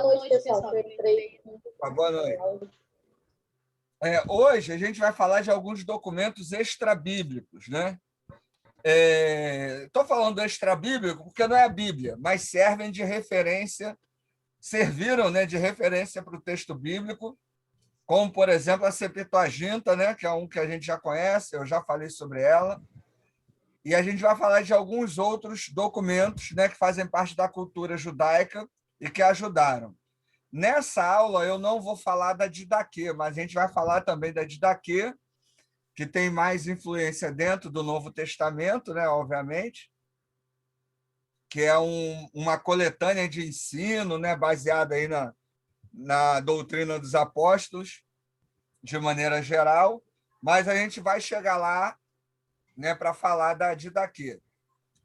Boa noite, pessoal. Eu entrei. Boa noite. Hoje a gente vai falar de alguns documentos extrabíblicos, né? Estou falando extrabíblico porque não é a Bíblia, mas servem de referência, serviram, né, de referência para o texto bíblico, como, por exemplo, a Septuaginta, né, que é um que a gente já conhece, eu já falei sobre ela, e a gente vai falar de alguns outros documentos, né, que fazem parte da cultura judaica e que ajudaram. Nessa aula, eu não vou falar da Didaquê, mas a gente vai falar também da Didaquê, que tem mais influência dentro do Novo Testamento, né, obviamente, que é uma coletânea de ensino, né, baseada aí na doutrina dos apóstolos, de maneira geral, mas a gente vai chegar lá, né, para falar da Didaquê.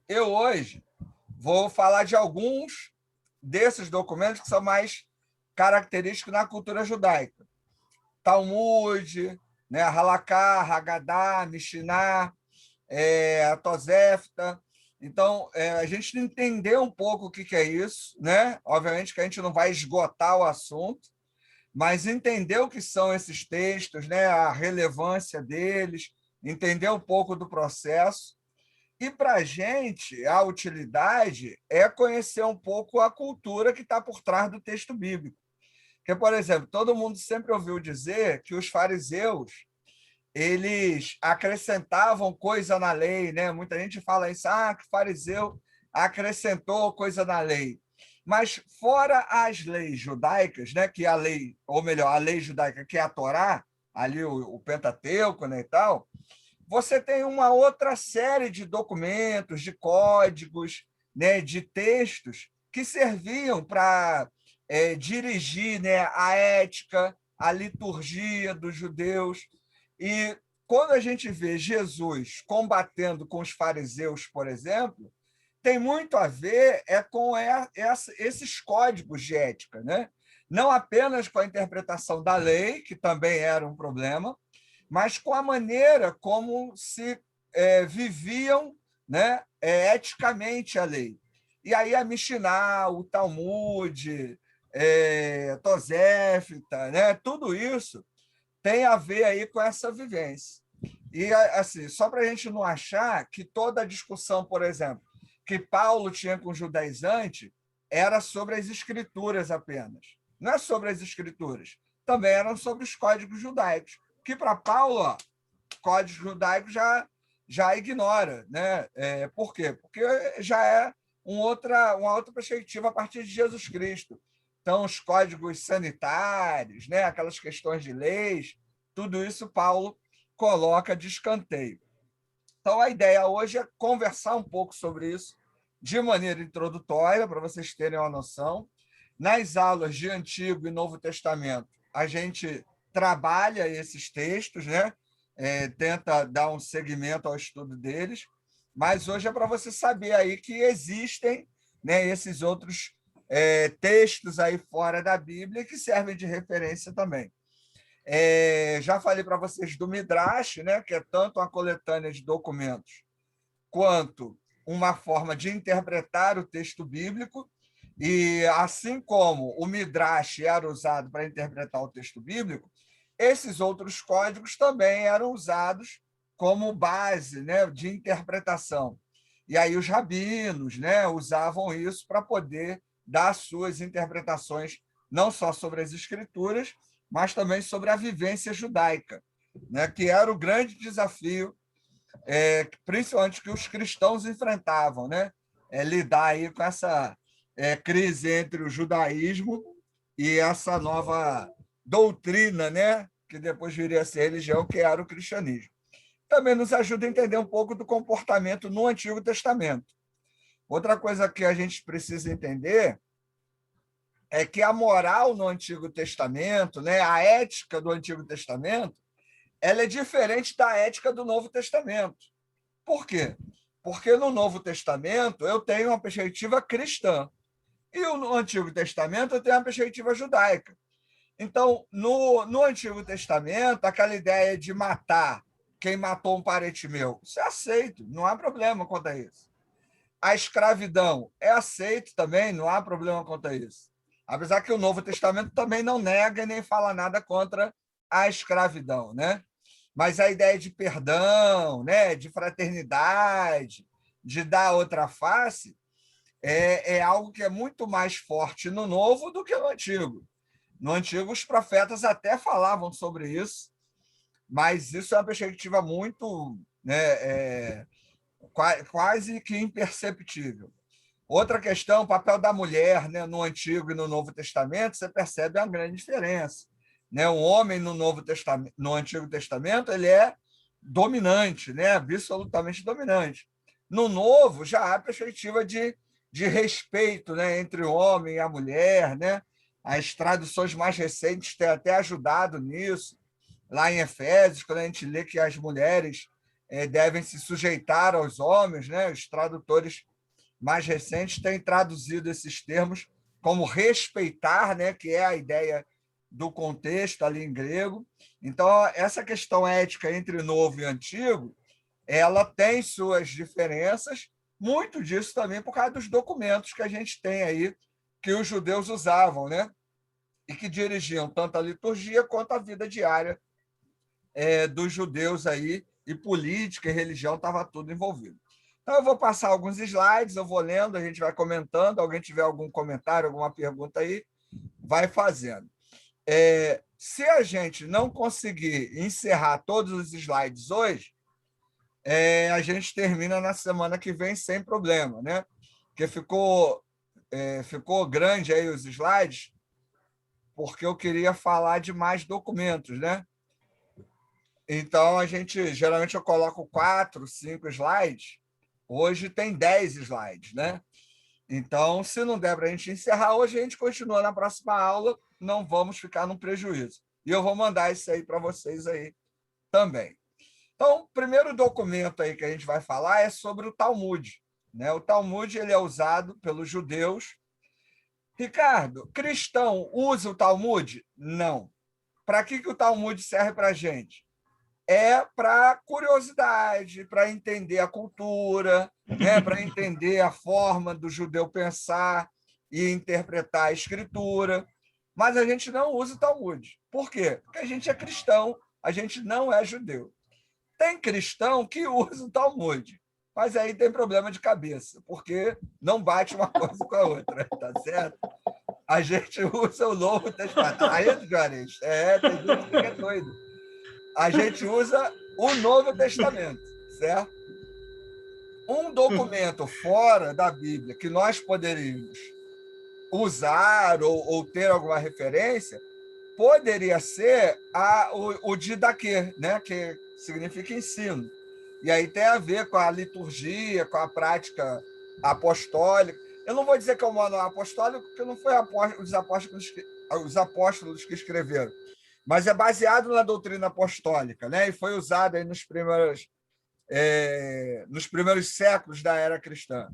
Eu, hoje, vou falar de alguns desses documentos que são mais característicos na cultura judaica. Talmud, né, Halaká, Haggadah, Mishnah, a Tosefta. Então, a gente entender um pouco o que é isso, né? Obviamente que a gente não vai esgotar o assunto, mas entender o que são esses textos, né? A relevância deles, entender um pouco do processo. E, para a gente, a utilidade é conhecer um pouco a cultura que está por trás do texto bíblico. Porque, por exemplo, todo mundo sempre ouviu dizer que os fariseus eles acrescentavam coisa na lei, né? Muita gente fala isso, que o fariseu acrescentou coisa na lei. Mas fora as leis judaicas, né? Que a lei, ou melhor, a lei judaica, que é a Torá, ali o Pentateuco, né, e tal, você tem uma outra série de documentos, de códigos, né, de textos que serviam para dirigir, né, a ética, a liturgia dos judeus. E quando a gente vê Jesus combatendo com os fariseus, por exemplo, tem muito a ver com esses códigos de ética, né? Não apenas com a interpretação da lei, que também era um problema, mas com a maneira como se viviam, né, eticamente a lei. E aí a Mishnah, o Talmud, Tosefta, né, tudo isso tem a ver aí com essa vivência. E, assim, só para a gente não achar que toda a discussão, por exemplo, que Paulo tinha com o judaizante era sobre as escrituras apenas. Não é sobre as escrituras, também eram sobre os códigos judaicos, que para Paulo, código judaico já ignora, né? Por quê? Porque já é uma outra perspectiva a partir de Jesus Cristo. Então, os códigos sanitários, né? Aquelas questões de leis, tudo isso Paulo coloca de escanteio. Então, a ideia hoje é conversar um pouco sobre isso de maneira introdutória, para vocês terem uma noção. Nas aulas de Antigo e Novo Testamento, a gente trabalha esses textos, né? Tenta dar um segmento ao estudo deles, mas hoje é para você saber aí que existem, né, esses outros textos aí fora da Bíblia que servem de referência também. Já falei para vocês do Midrash, né, que é tanto uma coletânea de documentos quanto uma forma de interpretar o texto bíblico. E assim como o Midrash era usado para interpretar o texto bíblico, esses outros códigos também eram usados como base, né, de interpretação. E aí os rabinos, né, usavam isso para poder dar suas interpretações, não só sobre as escrituras, mas também sobre a vivência judaica, né, que era o grande desafio, principalmente que os cristãos enfrentavam, né, lidar aí com essa crise entre o judaísmo e essa nova doutrina, né, que depois viria a ser religião, que era o cristianismo. Também nos ajuda a entender um pouco do comportamento no Antigo Testamento. Outra coisa que a gente precisa entender é que a moral no Antigo Testamento, né, a ética do Antigo Testamento, ela é diferente da ética do Novo Testamento. Por quê? Porque no Novo Testamento eu tenho uma perspectiva cristã e no Antigo Testamento eu tenho uma perspectiva judaica. Então, no Antigo Testamento, aquela ideia de matar quem matou um parente meu, isso é aceito, não há problema quanto a isso. A escravidão é aceito também, não há problema quanto a isso. Apesar que o Novo Testamento também não nega e nem fala nada contra a escravidão, né? Mas a ideia de perdão, né, de fraternidade, de dar outra face, é algo que é muito mais forte no Novo do que no Antigo. No Antigo, os profetas até falavam sobre isso, mas isso é uma perspectiva muito, né, quase que imperceptível. Outra questão, o papel da mulher, né, no Antigo e no Novo Testamento, você percebe uma grande diferença. Né? O homem no Novo Testamento, no Antigo Testamento, ele é dominante, né? Absolutamente dominante. No Novo, já há perspectiva de respeito, né, entre o homem e a mulher, né? As traduções mais recentes têm até ajudado nisso. Lá em Efésios, quando a gente lê que as mulheres devem se sujeitar aos homens, né? Os tradutores mais recentes têm traduzido esses termos como respeitar, né? Que é a ideia do contexto ali em grego. Então, essa questão ética entre novo e antigo, ela tem suas diferenças, muito disso também por causa dos documentos que a gente tem aí, que os judeus usavam, né? E que dirigiam tanto a liturgia quanto a vida diária dos judeus aí, e política e religião estava tudo envolvido. Então, eu vou passar alguns slides, eu vou lendo, a gente vai comentando. Alguém tiver algum comentário, alguma pergunta aí, vai fazendo. Se a gente não conseguir encerrar todos os slides hoje, a gente termina na semana que vem sem problema, né? Porque ficou grande aí os slides, porque eu queria falar de mais documentos, né? Então, geralmente eu coloco 4, 5 slides. Hoje tem 10 slides, né? Então, se não der para a gente encerrar hoje, a gente continua na próxima aula, não vamos ficar num prejuízo. E eu vou mandar isso aí para vocês aí também. Então, o primeiro documento aí que a gente vai falar é sobre o Talmud, né? O Talmud ele é usado pelos judeus. Ricardo, cristão usa o Talmud? Não. Para que o Talmud serve para a gente? Para curiosidade, para entender a cultura, né? Para entender a forma do judeu pensar e interpretar a escritura. Mas a gente não usa o Talmud. Por quê? Porque a gente é cristão, a gente não é judeu. Tem cristão que usa o Talmud, mas aí tem problema de cabeça, porque não bate uma coisa com a outra, tá certo? A gente usa o Novo Testamento. Aí, Juarez, tem gente que é doido. A gente usa o Novo Testamento, certo? Um documento fora da Bíblia que nós poderíamos usar ou ter alguma referência poderia ser o Didaquê, né? Que significa ensino. E aí tem a ver com a liturgia, com a prática apostólica. Eu não vou dizer que é o manual apostólico, porque não foi os apóstolos que escreveram, mas é baseado na doutrina apostólica, né? E foi usado aí nos primeiros séculos da era cristã.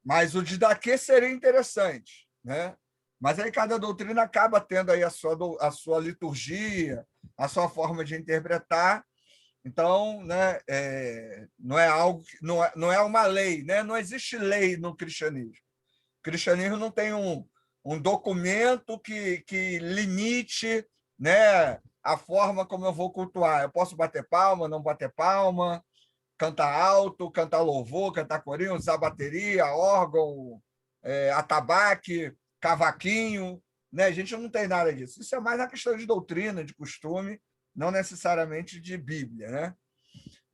Mas o Didaquê seria interessante, né? Mas aí cada doutrina acaba tendo aí a sua liturgia, a sua forma de interpretar. Então, né, não é algo, não é uma lei, né? Não existe lei no cristianismo. O cristianismo não tem um documento que limite, né, a forma como eu vou cultuar. Eu posso bater palma, não bater palma, cantar alto, cantar louvor, cantar corinho, usar bateria, órgão, atabaque, cavaquinho, né? A gente não tem nada disso. Isso é mais uma questão de doutrina, de costume, não necessariamente de Bíblia, né?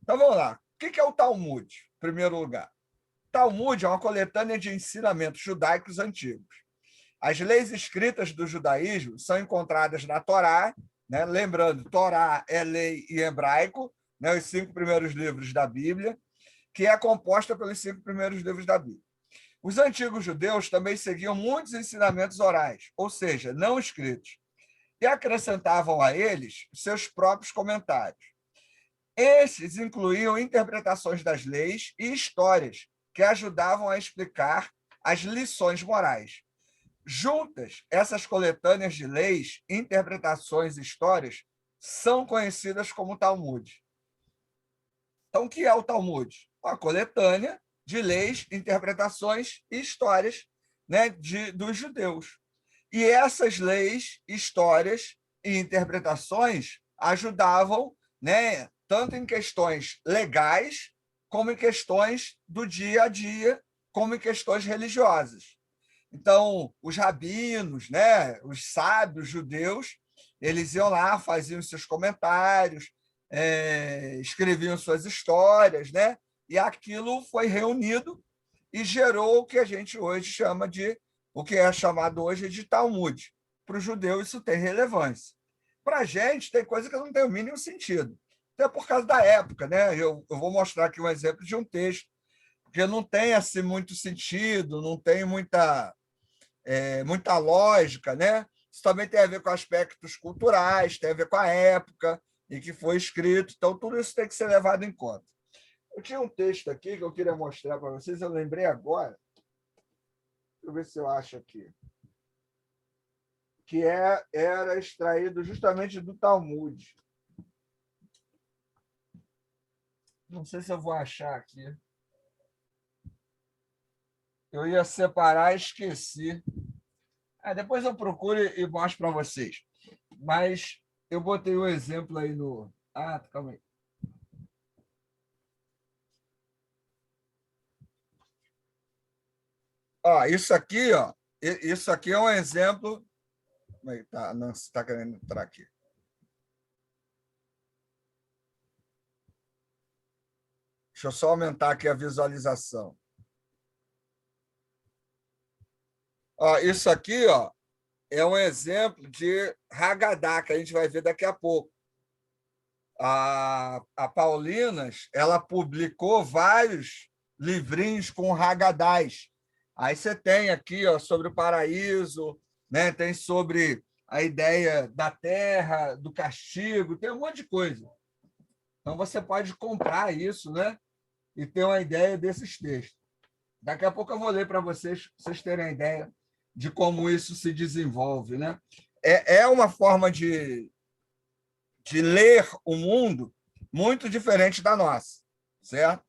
Então vamos lá. O que é o Talmud, em primeiro lugar? Talmud é uma coletânea de ensinamentos judaicos antigos. As leis escritas do judaísmo são encontradas na Torá, né? Lembrando, Torá é lei em hebraico, né? Os 5 primeiros livros da Bíblia, que é composta pelos 5 primeiros livros da Bíblia. Os antigos judeus também seguiam muitos ensinamentos orais, ou seja, não escritos, e acrescentavam a eles seus próprios comentários. Esses incluíam interpretações das leis e histórias que ajudavam a explicar as lições morais. Juntas, essas coletâneas de leis, interpretações e histórias são conhecidas como Talmud. Então, o que é o Talmud? Uma coletânea de leis, interpretações e histórias, né, dos judeus. E essas leis, histórias e interpretações ajudavam, né, tanto em questões legais, como em questões do dia a dia, como em questões religiosas. Então, os rabinos, né, os sábios judeus, eles iam lá, faziam seus comentários, escreviam suas histórias, né? E aquilo foi reunido e gerou o que a gente hoje chama de, o que é chamado hoje de Talmud. Para o judeu, isso tem relevância. Para a gente, tem coisa que não tem o mínimo sentido. Até por causa da época, né? Eu vou mostrar aqui um exemplo de um texto, porque não tem assim muito sentido, não tem muita lógica, né? Isso também tem a ver com aspectos culturais, tem a ver com a época em que foi escrito, então tudo isso tem que ser levado em conta. Eu tinha um texto aqui que eu queria mostrar para vocês, eu lembrei agora, deixa eu ver se eu acho aqui, que era extraído justamente do Talmud. Não sei se eu vou achar aqui. Eu ia separar e esqueci. Depois eu procuro e mostro para vocês. Mas eu botei um exemplo aí no. Calma aí. Isso aqui é um exemplo. Tá, não, você está querendo entrar aqui. Deixa eu só aumentar aqui a visualização. Isso aqui é um exemplo de Haggadah, que a gente vai ver daqui a pouco. A Paulinas, ela publicou vários livrinhos com Haggadás. Aí você tem aqui sobre o paraíso, né? Tem sobre a ideia da terra, do castigo, tem um monte de coisa. Então você pode comprar isso, né? E ter uma ideia desses textos. Daqui a pouco eu vou ler para vocês terem a ideia de como isso se desenvolve, né? É uma forma de ler o mundo muito diferente da nossa, certo?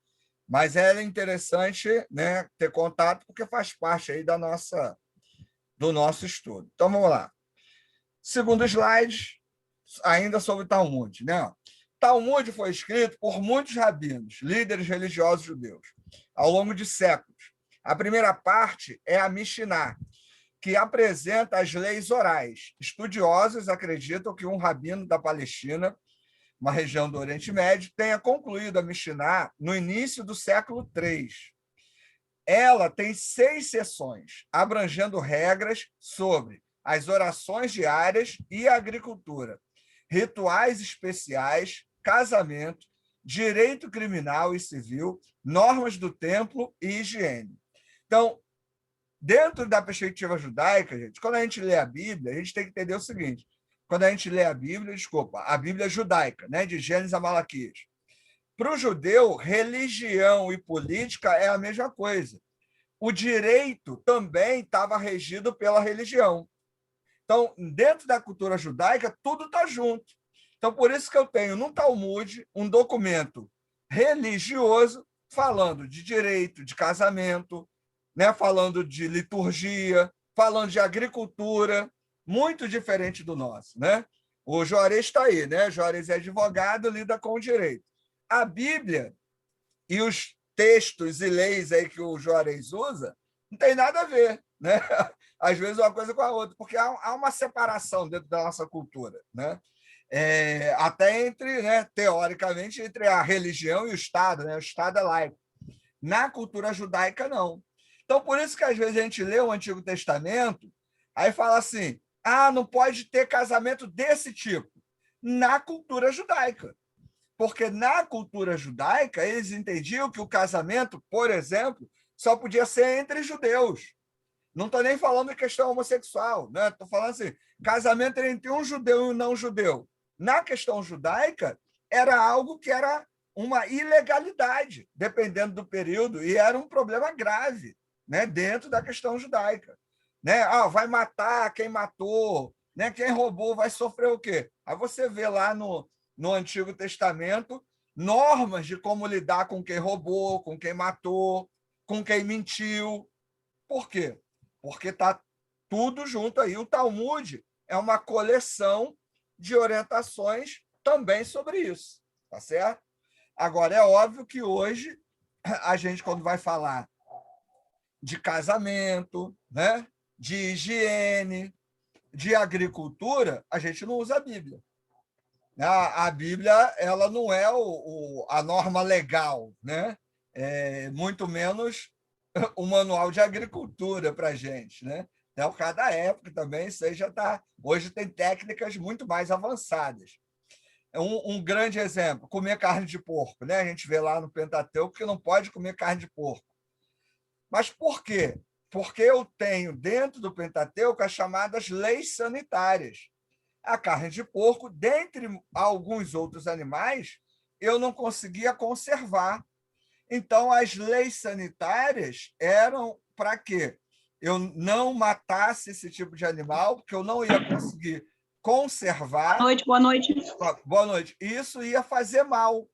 Mas é interessante, né, ter contato porque faz parte aí do nosso estudo. Então vamos lá. Segundo slide, ainda sobre o Talmud, né? Talmud foi escrito por muitos rabinos, líderes religiosos judeus, ao longo de séculos. A primeira parte é a Mishnah, que apresenta as leis orais. Estudiosos acreditam que um rabino da Palestina, uma região do Oriente Médio, tenha concluído a Mishnah no início do século III. Ela tem 6 seções, abrangendo regras sobre as orações diárias e a agricultura, rituais especiais, casamento, direito criminal e civil, normas do templo e higiene. Então, dentro da perspectiva judaica, gente, quando a gente lê a Bíblia, a gente tem que entender o seguinte: quando a gente lê a Bíblia, a Bíblia judaica, né, de Gênesis a Malaquias. Para o judeu, religião e política é a mesma coisa. O direito também estava regido pela religião. Então, dentro da cultura judaica, tudo está junto. Então, por isso que eu tenho no Talmud um documento religioso falando de direito, de casamento, né? Falando de liturgia, falando de agricultura, muito diferente do nosso, né? O Juarez está aí, né? O Juarez é advogado, lida com o direito. A Bíblia e os textos e leis aí que o Juarez usa não tem nada a ver, né? Às vezes uma coisa com a outra, porque há uma separação dentro da nossa cultura, né? Até entre, né, teoricamente, entre a religião e o Estado, né? O Estado é laico. Na cultura judaica, não. Então, por isso que às vezes a gente lê o Antigo Testamento, aí fala assim: não pode ter casamento desse tipo. Na cultura judaica. Porque na cultura judaica, eles entendiam que o casamento, por exemplo, só podia ser entre judeus. Não estou nem falando de questão homossexual, né? Estou falando assim, casamento entre um judeu e um não judeu. Na questão judaica, era algo que era uma ilegalidade, dependendo do período, e era um problema grave, né, dentro da questão judaica. Né? Vai matar quem matou, né? Quem roubou vai sofrer o quê? Aí você vê lá no Antigo Testamento normas de como lidar com quem roubou, com quem matou, com quem mentiu. Por quê? Porque está tudo junto aí. O Talmud é uma coleção de orientações também sobre isso, tá certo? Agora, é óbvio que hoje a gente, quando vai falar de casamento, né, de higiene, de agricultura, a gente não usa a Bíblia. A Bíblia, ela não é a norma legal, né? Muito menos o manual de agricultura para a gente, né? Então, cada época também, isso aí já está. Hoje tem técnicas muito mais avançadas. Um grande exemplo, comer carne de porco, né? A gente vê lá no Pentateuco que não pode comer carne de porco. Mas por quê? Porque eu tenho dentro do Pentateuco as chamadas leis sanitárias. A carne de porco, dentre alguns outros animais, eu não conseguia conservar. Então, as leis sanitárias eram para quê? Eu não matasse esse tipo de animal, porque eu não ia conseguir conservar. Boa noite, boa noite. Boa noite. Isso ia fazer mal.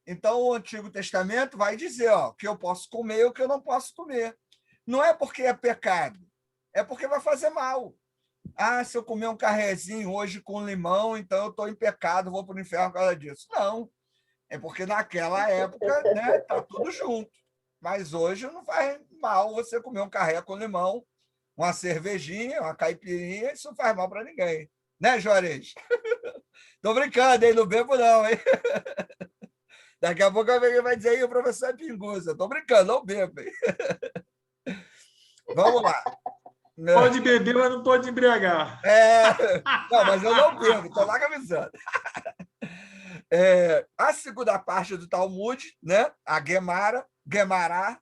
Então, o Antigo Testamento vai dizer o que eu posso comer e o que eu não posso comer. Não é porque é pecado, é porque vai fazer mal. Se eu comer um carrezinho hoje com limão, então eu estou em pecado, vou para o inferno por causa disso. Não, é porque naquela época, né, tá tudo junto. Mas hoje não faz mal você comer um carré com limão, uma cervejinha, uma caipirinha, isso não faz mal para ninguém. Né, Juarez? Estou brincando, hein? Não bebo não, hein? Daqui a pouco alguém vai dizer aí, o professor é pinguça. Estou brincando, não bebo, hein? Vamos lá. Pode beber, mas não pode embriagar. Não, mas eu não bebo, estou lá avisando. A segunda parte do Talmud, né? A Guemará,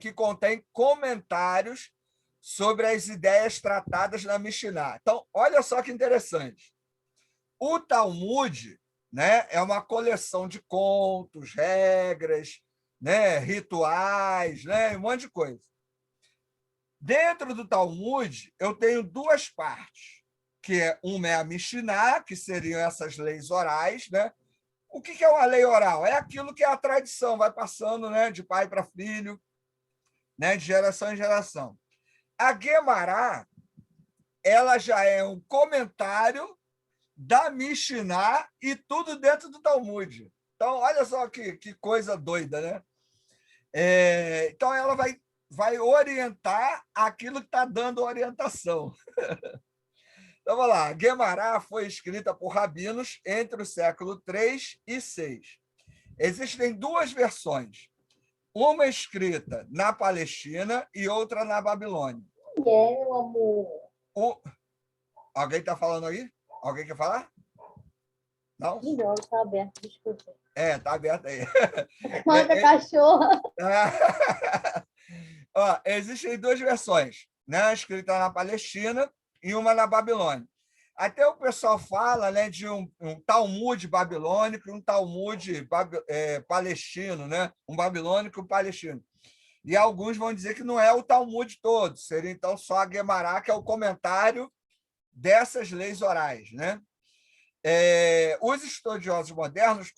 que contém comentários sobre as ideias tratadas na Mishnah. Então, olha só que interessante. O Talmud, né, é uma coleção de contos, regras, né, rituais, né, um monte de coisa. Dentro do Talmud, eu tenho duas partes, que uma é a Mishnah, que seriam essas leis orais, né? O que é uma lei oral? É aquilo que é a tradição, vai passando, né, de pai para filho, né, de geração em geração. A Guemará, ela já é um comentário da Mishnah e tudo dentro do Talmud. Então, olha só que coisa doida, né? Então, ela vai orientar aquilo que está dando orientação. Então, vamos lá. A Guemará foi escrita por rabinos entre o século III e VI. Existem duas versões. Uma escrita na Palestina e outra na Babilônia. Meu amor. Alguém está falando aí? Alguém quer falar? Não? Não, está aberto, desculpa. Está aberto aí. Manda cachorra. Existem duas versões, né? Escrita na Palestina e uma na Babilônia. Até o pessoal fala, né, de um Talmud babilônico e um Talmud palestino, né? Um babilônico e um palestino. E alguns vão dizer que não é o Talmud todo, seria então só a Guemará, que é o comentário dessas leis orais, né? Os estudiosos modernos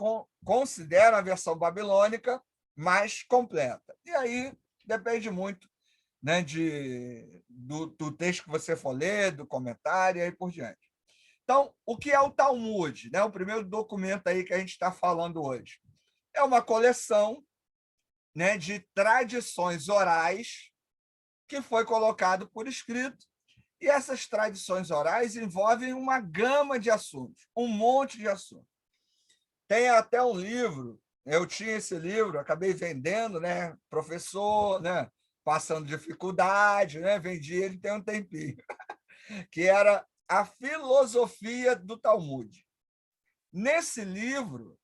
consideram a versão babilônica mais completa. E aí depende muito, né, do texto que você for ler, do comentário e aí por diante. Então, o que é o Talmud? Né? O primeiro documento aí que a gente está falando hoje. É uma coleção, né, de tradições orais que foi colocado por escrito. E essas tradições orais envolvem uma gama de assuntos, um monte de assuntos. Tem até um livro, eu tinha esse livro, acabei vendendo, né? Professor, né? Passando dificuldade, né? Vendi ele tem um tempinho, que era A Filosofia do Talmud. Nesse livro,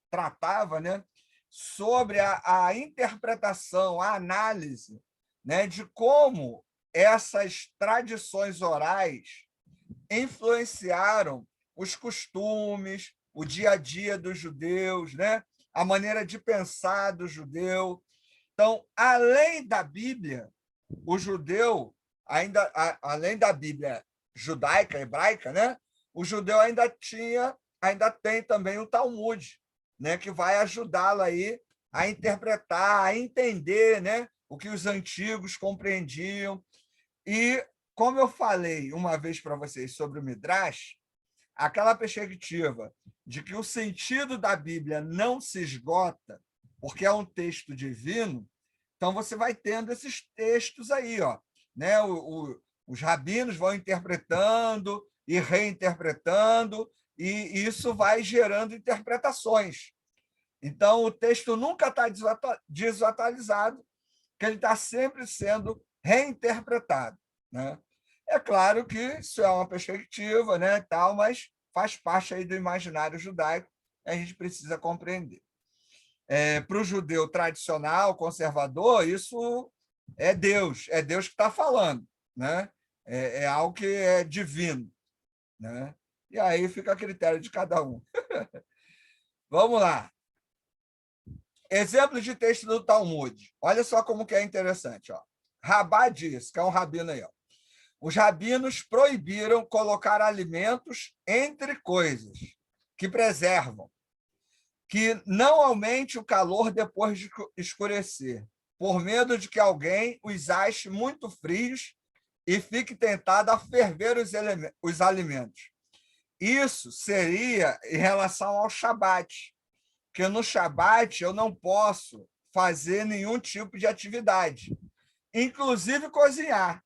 tratava, né, sobre a interpretação, a análise, né, de como essas tradições orais influenciaram os costumes, o dia a dia dos judeus, né, a maneira de pensar do judeu. Então, além da Bíblia, o judeu, além da Bíblia judaica, hebraica, né, o judeu ainda tem também o Talmud, né, que vai ajudá-lo aí a interpretar, a entender, né, o que os antigos compreendiam. E, como eu falei uma vez para vocês sobre o Midrash, aquela perspectiva de que o sentido da Bíblia não se esgota, porque é um texto divino, então você vai tendo esses textos aí, ó, né? Os rabinos vão interpretando e reinterpretando, e isso vai gerando interpretações. Então, o texto nunca está desatualizado, que ele está sempre sendo reinterpretado, né? É claro que isso é uma perspectiva, né, tal, mas faz parte aí do imaginário judaico, a gente precisa compreender. Para o judeu tradicional, conservador, isso é Deus que está falando, né? É algo que é divino, né? E aí fica a critério de cada um. Vamos lá. Exemplo de texto do Talmud. Olha só como que é interessante. Ó. Rabá diz, que é um rabino aí. Ó. Os rabinos proibiram colocar alimentos entre coisas que preservam, que não aumente o calor depois de escurecer, por medo de que alguém os ache muito frios e fique tentado a ferver os alimentos. Isso seria em relação ao Shabat, que no Shabat eu não posso fazer nenhum tipo de atividade, inclusive cozinhar.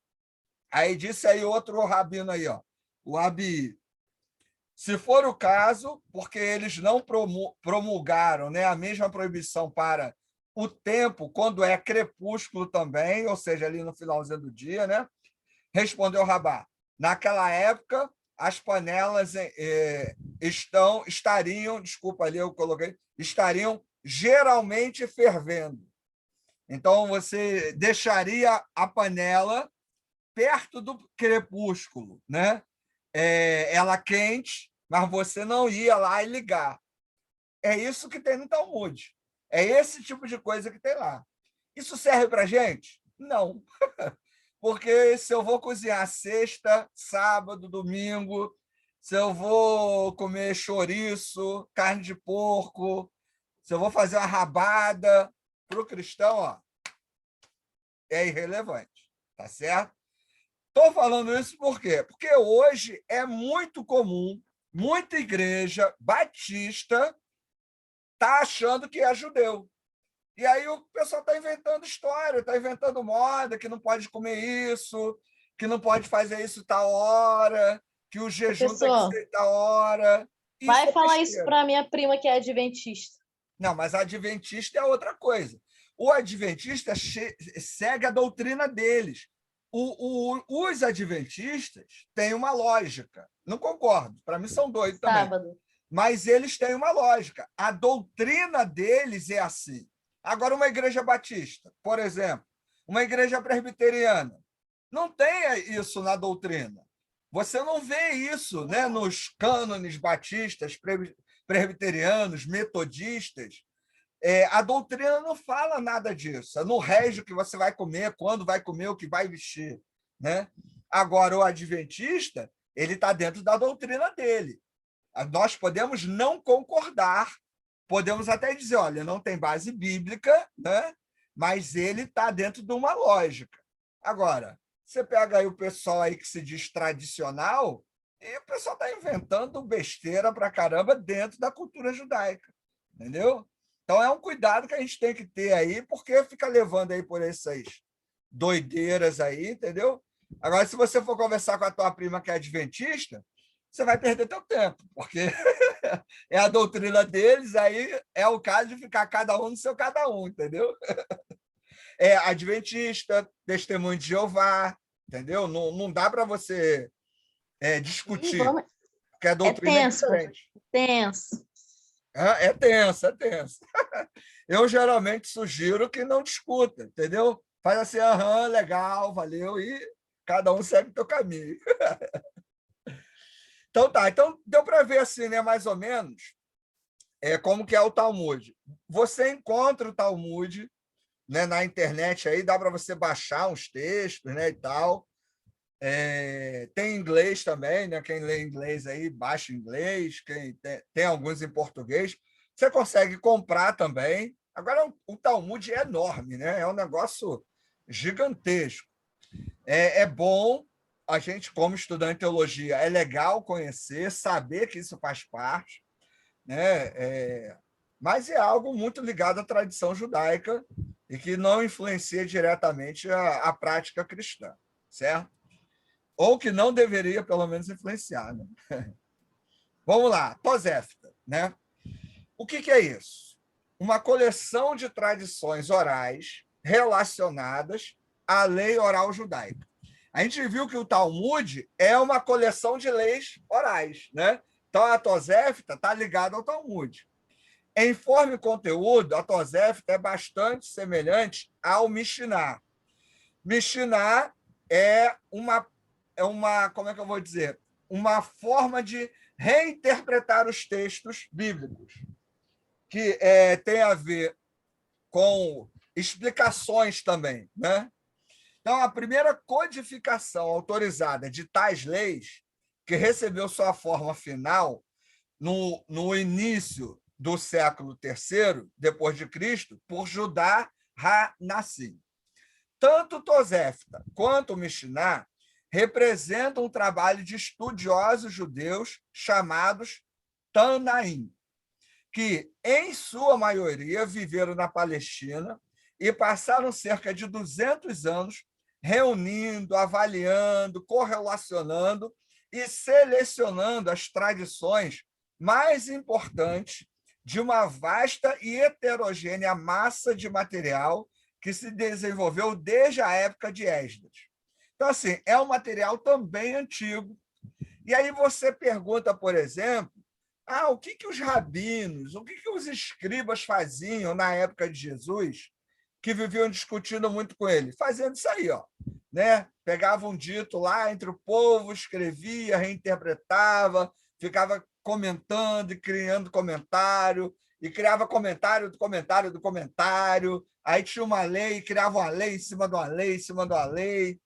Aí disse aí outro rabino aí, ó, o Abi. Se for o caso, porque eles não promulgaram, né, a mesma proibição para o tempo, quando é crepúsculo também, ou seja, ali no finalzinho do dia, né? Respondeu Rabá. Naquela época, as panelas estariam, desculpa ali, eu coloquei, estariam geralmente fervendo. Então, você deixaria a panela perto do crepúsculo, né? Ela quente, mas você não ia lá e ligar. É isso que tem no Talmud. É esse tipo de coisa que tem lá. Isso serve para a gente? Não. Porque se eu vou cozinhar sexta, sábado, domingo, se eu vou comer chouriço, carne de porco, se eu vou fazer uma rabada, para o cristão, ó, é irrelevante. Tá certo? Estou falando isso por quê? Porque hoje é muito comum, muita igreja batista está achando que é judeu. E aí o pessoal está inventando história, está inventando moda, que não pode comer isso, que não pode fazer isso tal hora, que o jejum tem que Professor, ser tal hora. Isso vai é falar isso besteira. para minha prima que é adventista. Não, mas adventista é outra coisa. O adventista segue a doutrina deles. Os adventistas têm uma lógica. Não concordo, para mim são doidos também. Sábado. Mas eles têm uma lógica. A doutrina deles é assim. Agora, uma igreja batista, por exemplo, uma igreja presbiteriana, não tem isso na doutrina. Você não vê isso, né, nos cânones batistas, presbiterianos, metodistas. A doutrina não fala nada disso. No régio que você vai comer, quando vai comer, o que vai vestir, né? Agora, o adventista, ele está dentro da doutrina dele. Nós podemos não concordar, podemos até dizer, olha, não tem base bíblica, né? Mas ele está dentro de uma lógica. Agora, você pega aí o pessoal aí que se diz tradicional, e o pessoal está inventando besteira para caramba dentro da cultura judaica, entendeu? Então, é um cuidado que a gente tem que ter aí, porque fica levando aí por essas doideiras aí, entendeu? Agora, se você for conversar com a tua prima que é adventista, você vai perder teu tempo, porque é a doutrina deles, aí é o caso de ficar cada um no seu cada um, entendeu? É adventista, testemunho de Jeová, entendeu? Não dá para você discutir, porque a doutrina é tenso, diferente. tenso. É tenso, é tenso. Eu geralmente sugiro que não discuta, entendeu? Faz assim, aham, legal, valeu, e cada um segue o seu caminho. Então tá, então deu para ver assim, né, mais ou menos, como que é o Talmud. Você encontra o Talmud, né, na internet aí, dá para você baixar uns textos, né, e tal. Tem inglês também, né? Quem lê inglês aí, baixa inglês, quem tem alguns em português. Você consegue comprar também. Agora, o Talmud é enorme, né? É um negócio gigantesco. É bom a gente, como estudante de teologia, é legal conhecer, saber que isso faz parte, né? Mas é algo muito ligado à tradição judaica e que não influencia diretamente a prática cristã, certo? Ou que não deveria, pelo menos, influenciar. Né? Vamos lá, Tosefta. Né? O que é isso? Uma coleção de tradições orais relacionadas à lei oral judaica. A gente viu que o Talmud é uma coleção de leis orais. Né? Então, a Tosefta está ligada ao Talmud. Em forma e conteúdo, a Tosefta é bastante semelhante ao Mishnah. Mishnah é uma, como é que eu vou dizer? Uma forma de reinterpretar os textos bíblicos, que tem a ver com explicações também. Né? Então, a primeira codificação autorizada de tais leis, que recebeu sua forma final no início do século III, depois de Cristo, por Judá ha-Nassim. Tanto Tosefta quanto o Mishnah representam um trabalho de estudiosos judeus chamados Tanaim, que, em sua maioria, viveram na Palestina e passaram cerca de 200 anos reunindo, avaliando, correlacionando e selecionando as tradições mais importantes de uma vasta e heterogênea massa de material que se desenvolveu desde a época de Esdras. Então, assim, é um material também antigo. E aí você pergunta, por exemplo, o que os rabinos, o que os escribas faziam na época de Jesus, que viviam discutindo muito com ele? Fazendo isso aí, ó, né? Pegava um dito lá entre o povo, escrevia, reinterpretava, ficava comentando e criando comentário, e criava comentário do comentário do comentário, aí tinha uma lei, criava uma lei em cima de uma lei, em cima de uma lei.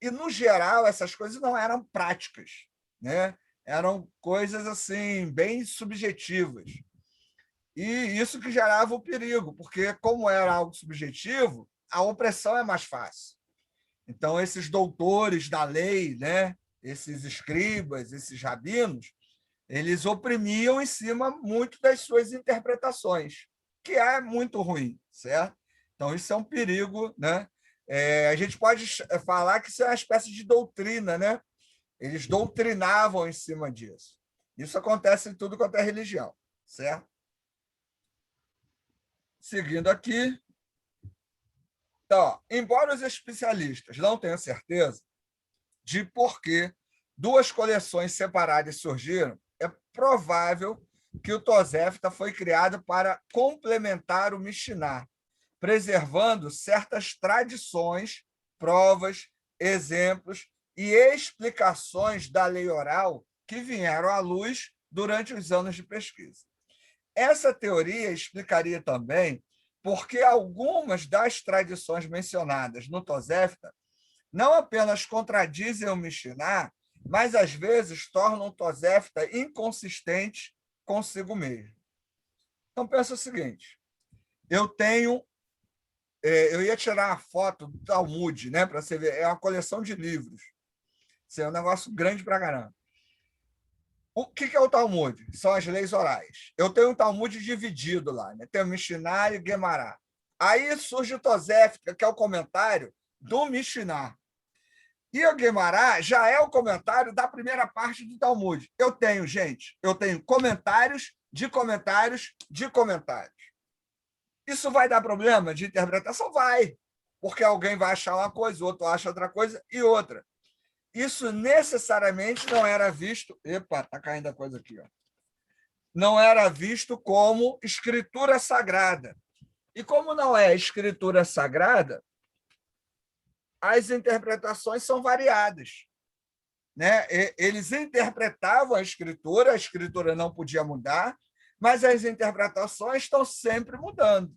E, no geral, essas coisas não eram práticas, né? Eram coisas assim bem subjetivas. E isso que gerava o perigo, porque, como era algo subjetivo, a opressão é mais fácil. Então, esses doutores da lei, né? Esses escribas, esses rabinos, eles oprimiam em cima muito das suas interpretações, que é muito ruim, certo? Então, isso é um perigo, né? A gente pode falar que isso é uma espécie de doutrina, né? Eles doutrinavam em cima disso. Isso acontece em tudo quanto é religião, certo? Seguindo aqui. Então, embora os especialistas não tenham certeza de por que duas coleções separadas surgiram, é provável que o Tosefta foi criado para complementar o Mishnah, preservando certas tradições, provas, exemplos e explicações da lei oral que vieram à luz durante os anos de pesquisa. Essa teoria explicaria também por que algumas das tradições mencionadas no Tosefta não apenas contradizem o Mishnah, mas às vezes tornam o Tosefta inconsistente consigo mesmo. Então, pensa o seguinte, eu ia tirar a foto do Talmud, né, para você ver, é uma coleção de livros. Isso é um negócio grande para caramba. O que é o Talmud? São as leis orais. Eu tenho um Talmud dividido lá, né? Tem o Mishnah e o Gemara. Aí surge o Tosefta, que é o comentário do Mishnah. E o Gemara já é o comentário da primeira parte do Talmud. Eu tenho comentários de comentários de comentários. Isso vai dar problema de interpretação? Vai, porque alguém vai achar uma coisa, o outro acha outra coisa e outra. Isso necessariamente não era visto... Epa, está caindo a coisa aqui. Ó. Não era visto como escritura sagrada. E como não é escritura sagrada, as interpretações são variadas. Né? Eles interpretavam a escritura não podia mudar, mas as interpretações estão sempre mudando.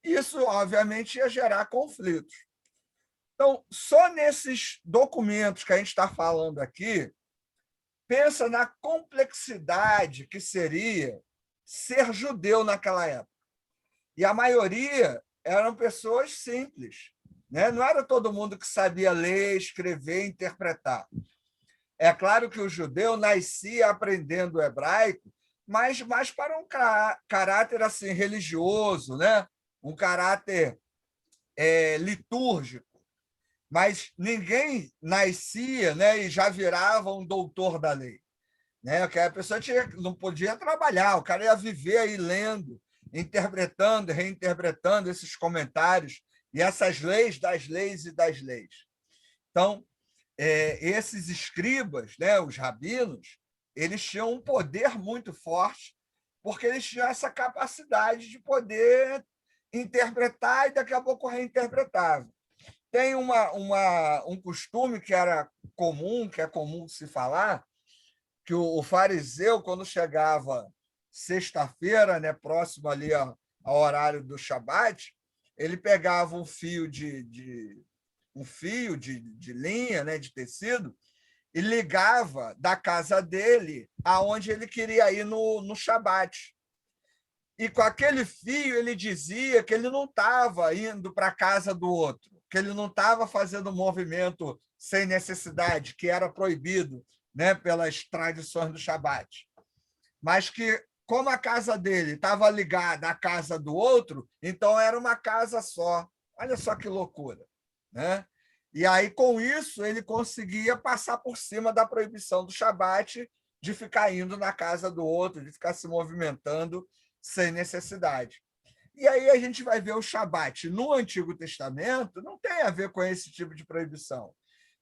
Isso, obviamente, ia gerar conflitos. Então, só nesses documentos que a gente está falando aqui, pensa na complexidade que seria ser judeu naquela época. E a maioria eram pessoas simples, né? Não era todo mundo que sabia ler, escrever, interpretar. É claro que o judeu nascia aprendendo o hebraico, mas mais para um caráter assim religioso, né? Um caráter litúrgico. Mas ninguém nascia, né, e já virava um doutor da lei, né? Porque a pessoa não podia trabalhar, o cara ia viver aí lendo, interpretando, reinterpretando esses comentários e essas leis das leis e das leis. Então, esses escribas, né, os rabinos, eles tinham um poder muito forte, porque eles tinham essa capacidade de poder interpretar e daqui a pouco reinterpretar. Tem um costume que era comum, que é comum se falar, que o fariseu, quando chegava sexta-feira, né, próximo ali ao horário do Shabat, ele pegava um fio de linha, né, de tecido, e ligava da casa dele aonde ele queria ir no Shabat. E com aquele fio ele dizia que ele não estava indo para a casa do outro, que ele não estava fazendo um movimento sem necessidade, que era proibido, né, pelas tradições do Shabat. Mas que, como a casa dele estava ligada à casa do outro, então era uma casa só. Olha só que loucura, né? E aí, com isso, ele conseguia passar por cima da proibição do Shabat de ficar indo na casa do outro, de ficar se movimentando sem necessidade. E aí a gente vai ver o Shabat no Antigo Testamento, não tem a ver com esse tipo de proibição,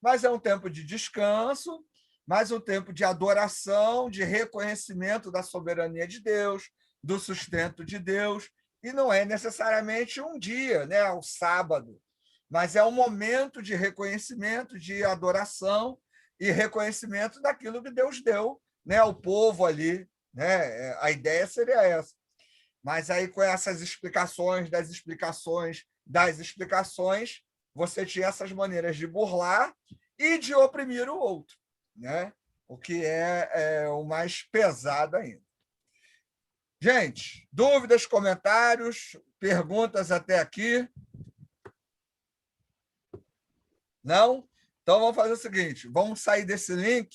mas é um tempo de descanso, mas um tempo de adoração, de reconhecimento da soberania de Deus, do sustento de Deus, e não é necessariamente um dia, né, o sábado, mas é um momento de reconhecimento, de adoração e reconhecimento daquilo que Deus deu, né, ao povo ali, né? A ideia seria essa. Mas aí, com essas explicações das explicações das explicações, você tinha essas maneiras de burlar e de oprimir o outro, né? O que é o mais pesado ainda. Gente, dúvidas, comentários, perguntas até aqui? Não? Então, vamos fazer o seguinte, vamos sair desse link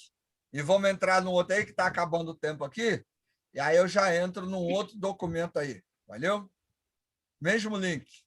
e vamos entrar no outro aí, que está acabando o tempo aqui, e aí eu já entro num outro documento aí. Valeu? Mesmo link.